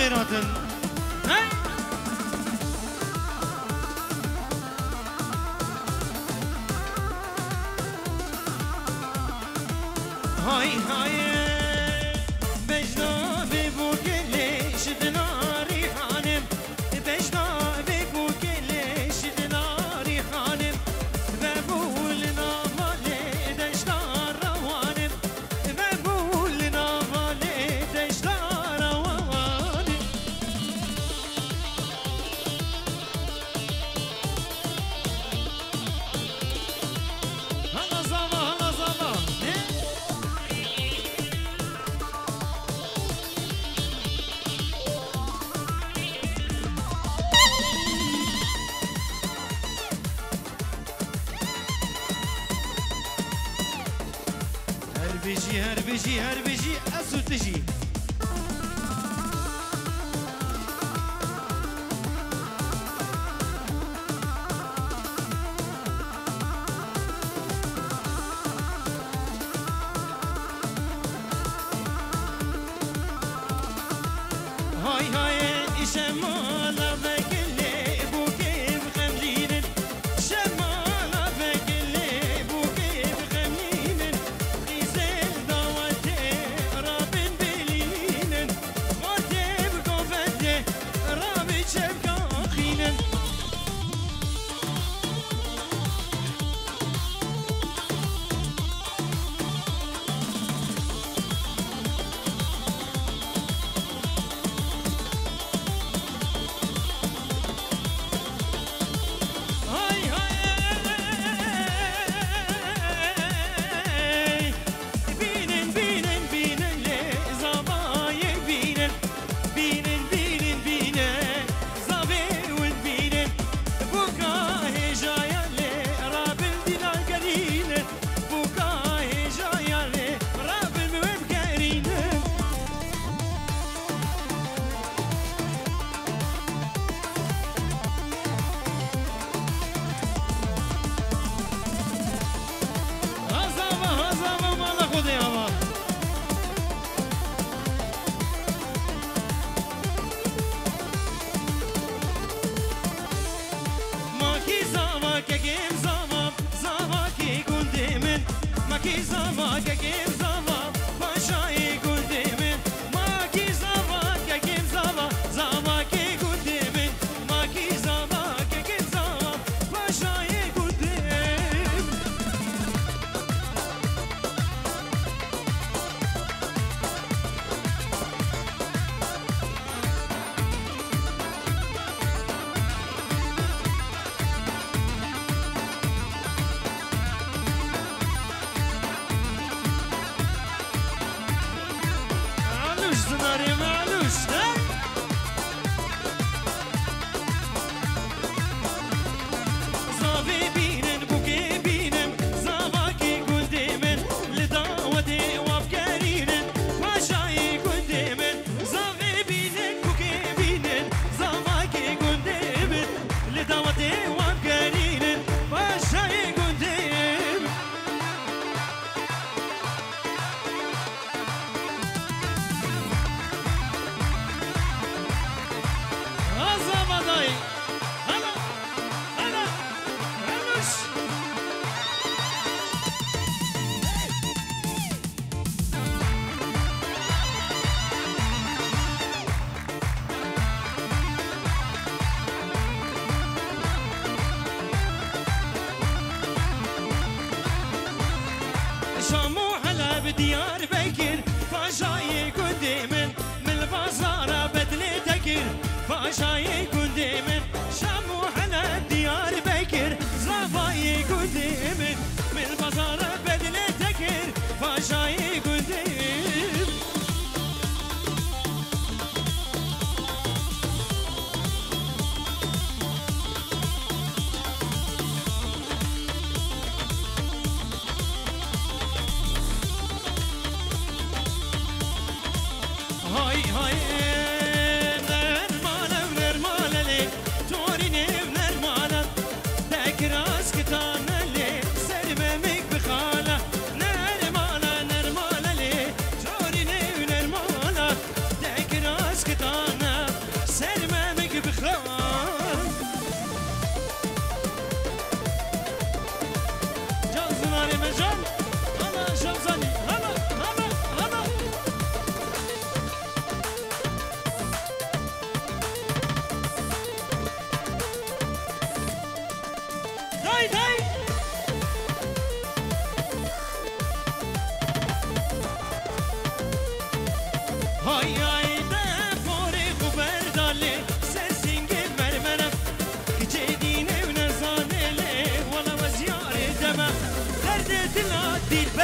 خيراتن هاي هاي بجنا ببوكلي شدنا ريحانم بجنا ببوكلي شدنا ريحانم ببولنا مالي دشنا روانم ببولنا مالي دشنا روانم هلا زما هلا زما هربجي أسو تجي هاي هاي شمالة بكلي بوكي بخملين شمالة بكلي بوكي بخملين غيزل دواتي رابن بلين غوتي بكوفتي رابي شبكا خينن بديار بكر فاشاي قدامن من البازار بدلي تكر فاشاي قدامن شامو على ديار بكر زافاي قدامن من البازار بدلي تكر فاشاي قدامن هاي هاي نرمانم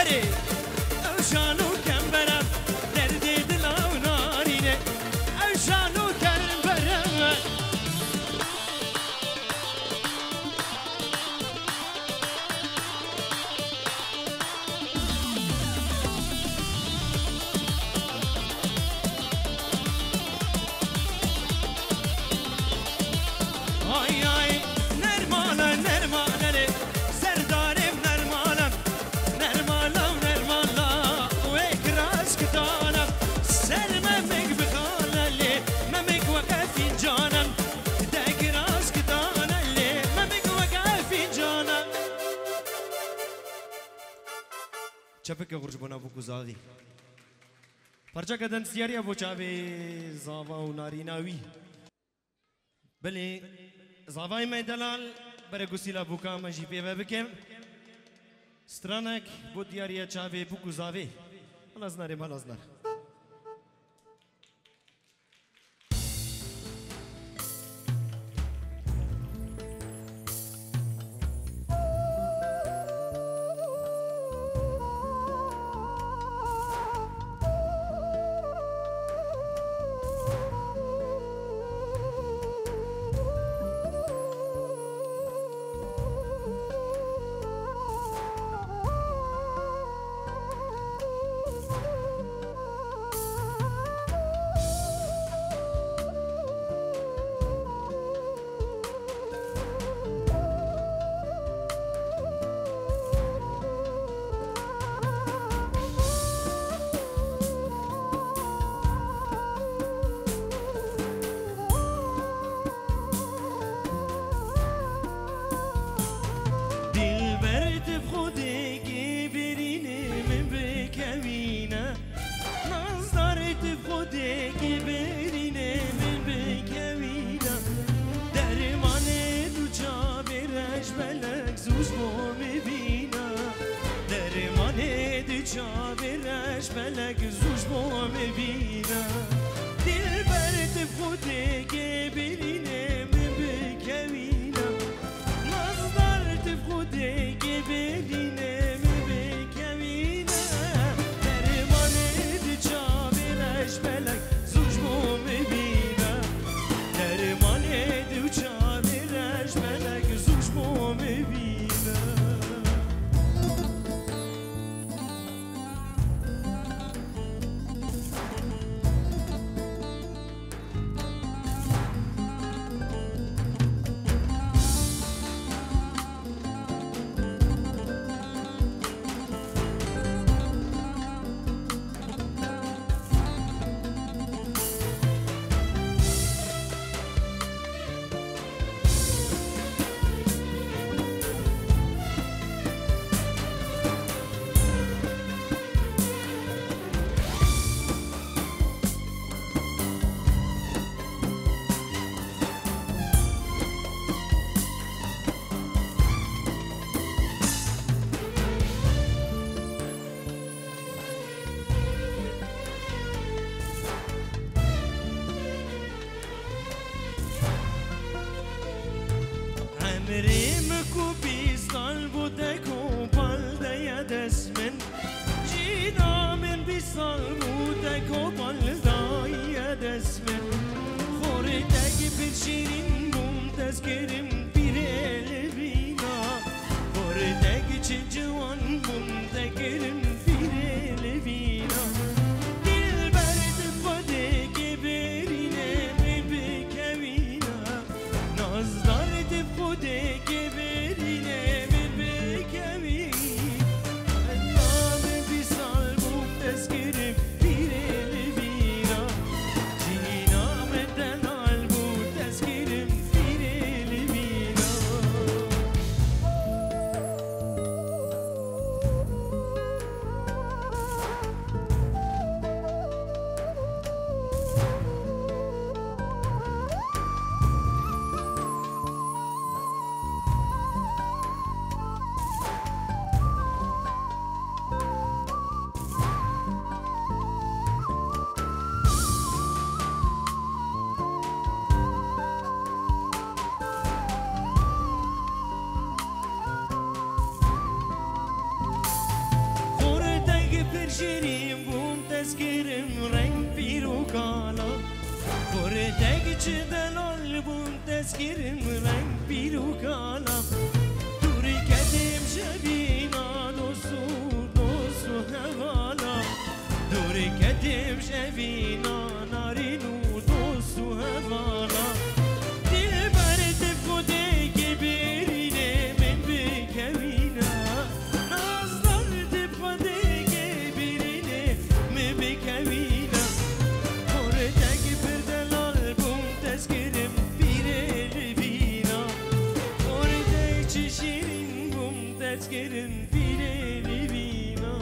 بری اوشانو کم برم درد دلم نارینه اوشانو کم برم آی آی نرمالا نرمالا سردارم نرمالا نرمالا نرمالا و اکراز کدانم سر ممک بخالالی ممک وقفی جانم دگراز کدانالی ممک وقفی جانم چپک غرج بنا بو گزادی پرچا کدن سیاریا بو چاوی زاوا و ناریناوی بله زاوای می دلال برای گسیلا بوکا مجی پیوه بکم سترانک بود دیاری چاوی بوکو زاوی ملاز ناره ملاز نار تذكرم رنگ بیرو کالم دوری کدیم شبینا دوستو هوالا دوری کدیم شبینا نارینو دوستو هوالا دل برد بوده که برینه من بکوینا نازدار دل بوده که برینه من بکوینا خوردک پردلال بوم تذکرم بیره روینا خوردک چه شیرین بوم تذکرم بیره روینا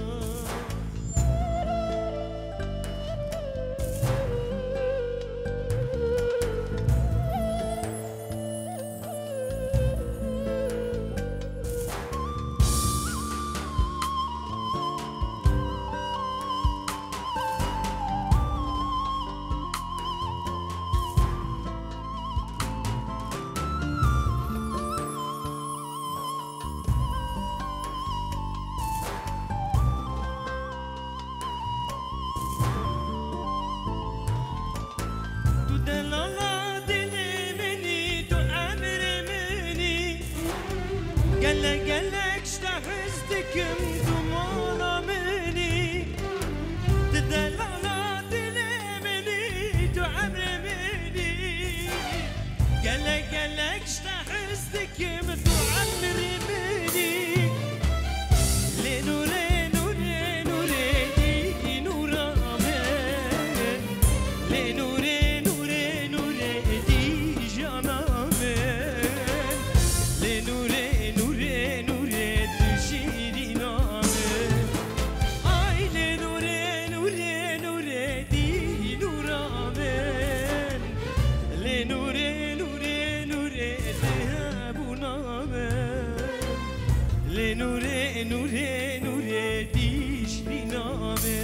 قالك اشتحزتكم ضمانة مني تدلع مني تعمر مني قالك اشتحزتكم تعمر مني لينو لينو لينو لينو رامن لينو لينو لينو ليدي جانامن لينو نوره نوره نوره دیشی نامه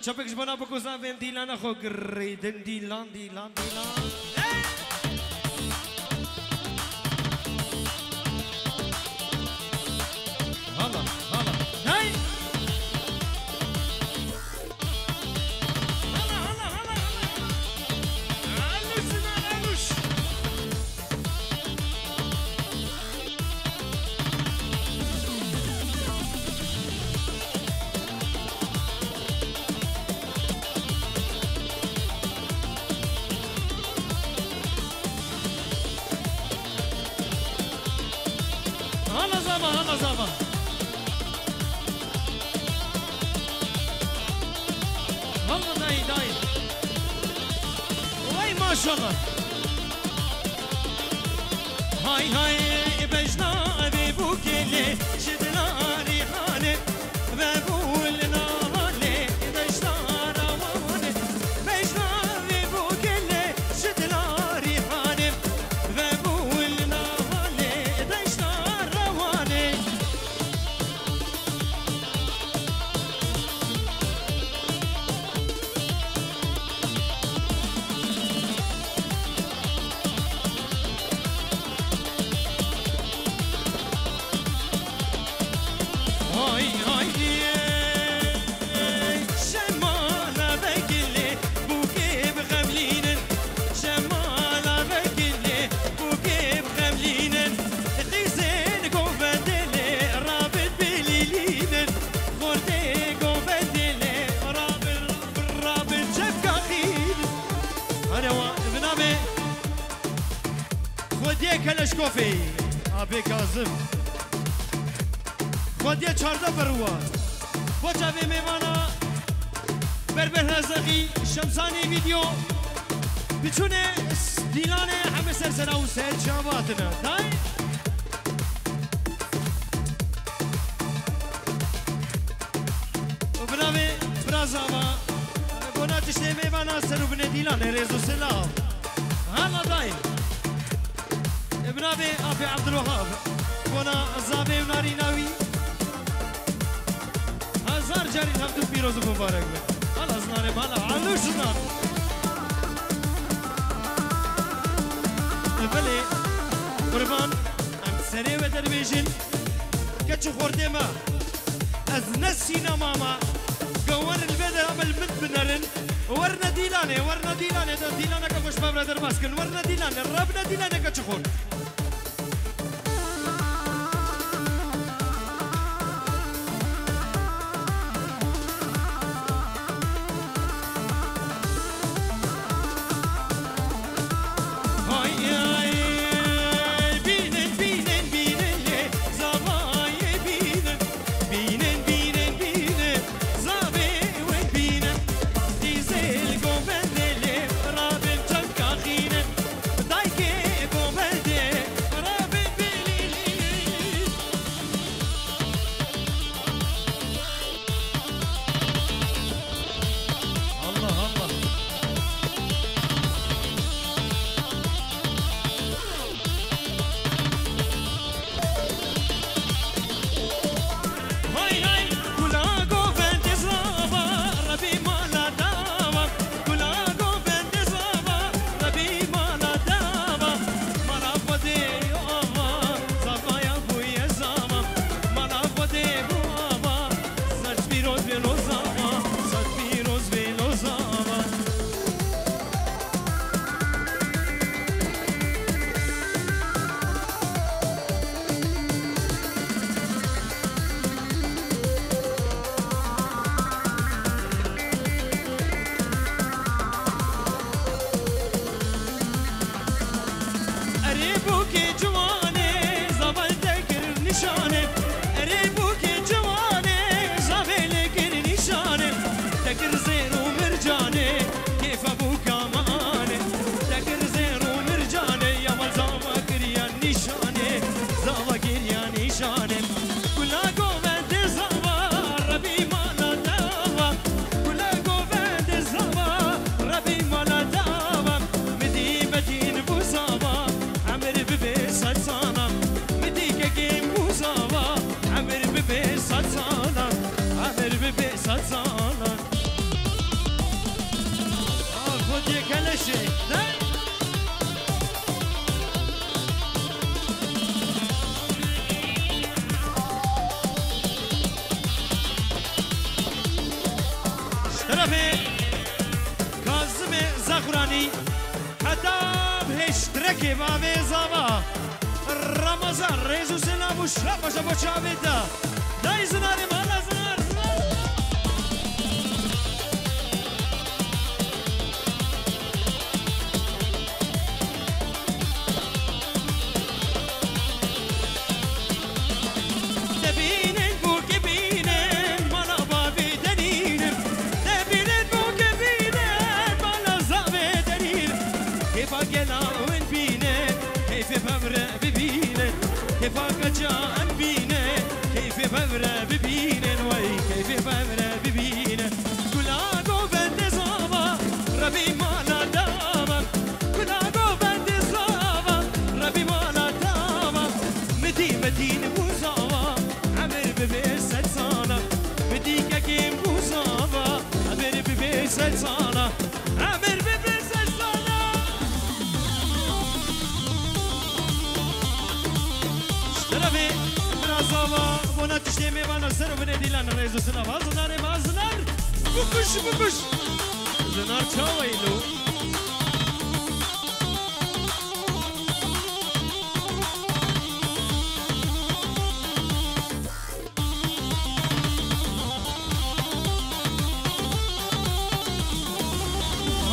چپکش بنا بکوزا ویم دیلان خو گریدن دیلان دیلان دیلان هلا هلا هی هلا هلا هلا علوش علوش هلا زبا هلا داي داي وي ما شاء الله هاي هاي بجنا ابي بوكلي شدنا ريحانه بقولنا هالي بجنا روانه بجنا ابي بوكلي شدنا ريحانه بقولنا هالي بجنا روانه خودیه کلشکوفی آبی کازم خودیه چارده بروات با جوی میوانا بربر هزاقی شمسانی ویدیو بچونه دیلانه همه سرسنه و سر جواتنا دای برای برازاوا بنا تشتی میوانا سرو بنه دیلانه ریزو سلام هلا دای برای آبی عبدالوهاب بنا زابه و ناریناوی هزار جاری هم تو پیروز و مبارک بید هلا زنانه بالا علوش زنان بله قربان ام سری و درویشن کچو خورده ما از نسینا ماما قوار البدر عمل مد بنرن ورنا دیلانه دا دیلانه که خوش بابرا در باسکن ورنا دیلانه ربنا دیلانه کچو خورد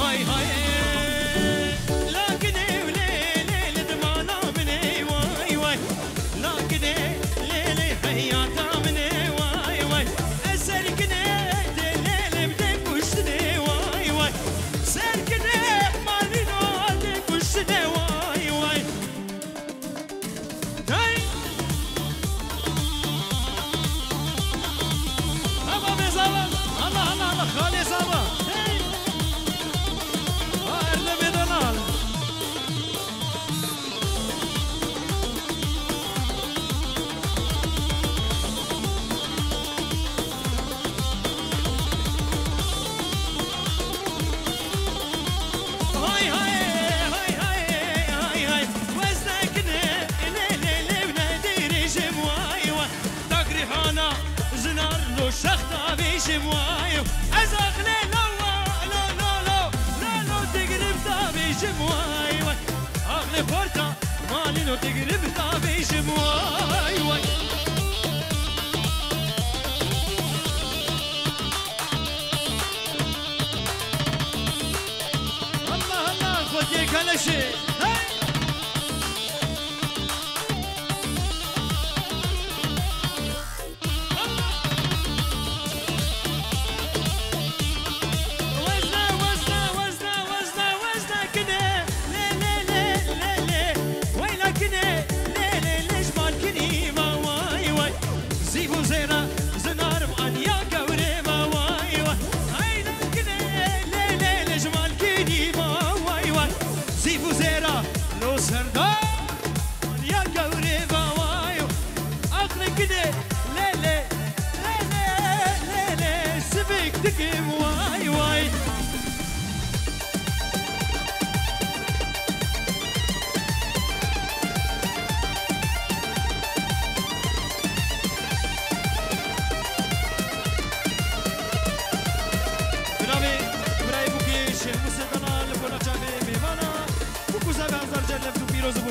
هاي هاي لكن وليل دمانا من جمواي ازاق لا لا لا لا لا لا تقرب تابي جمواي اغلي فرطة مالي لو تقرب تابي جمواي الله الله خذ كل شيء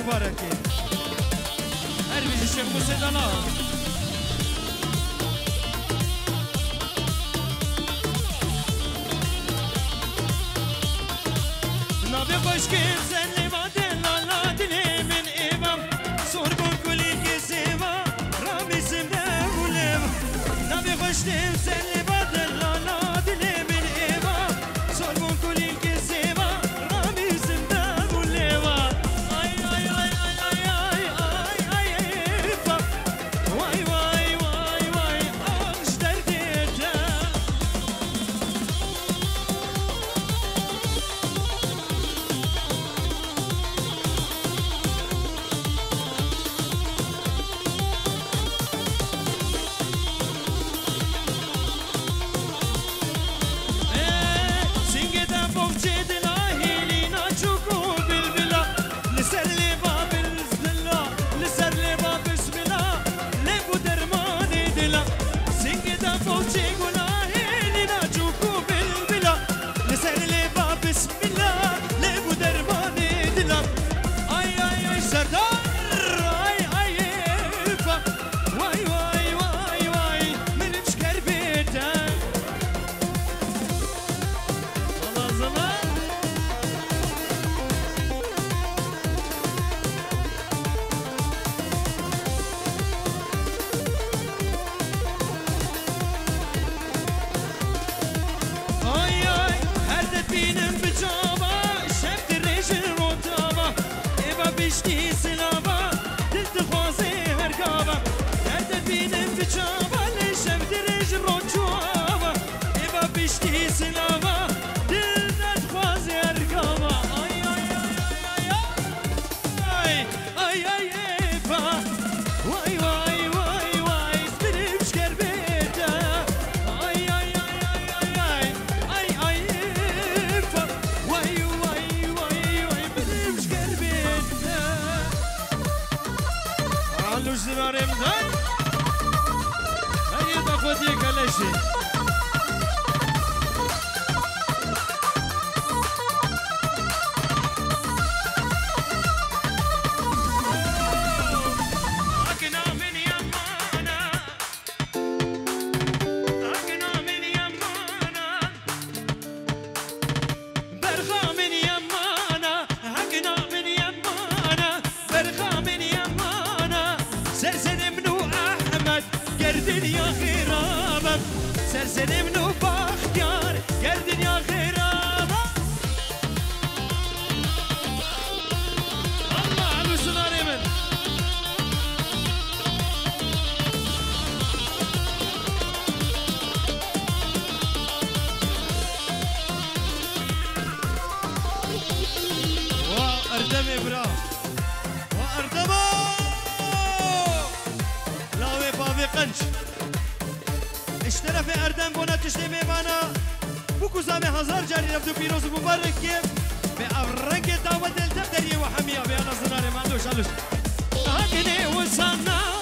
مباركة أرمي الشيخ موسى دلال نبي خوش كيف سلي بعدين لا دلي من إمام صوركم كلي كسيبا رامي سمنا وليم نبي خوش كيف سلي بعدين لا دلي من إمام صوركم كلي كسيبا رامي سمنا وليم سرسني منو باختيار يا الدنيا غرابة الله على السناري من وأردمي برا وأردمو لاوي بابي قنش اشترف اردم بونا تشتی میبانا بکو زامه هزار جاری رفتو پیروز مبارکیم به افرنگ دعوت دلتب دریه و حمیه بیانا زناره مندوش علوش هاکنه و سانا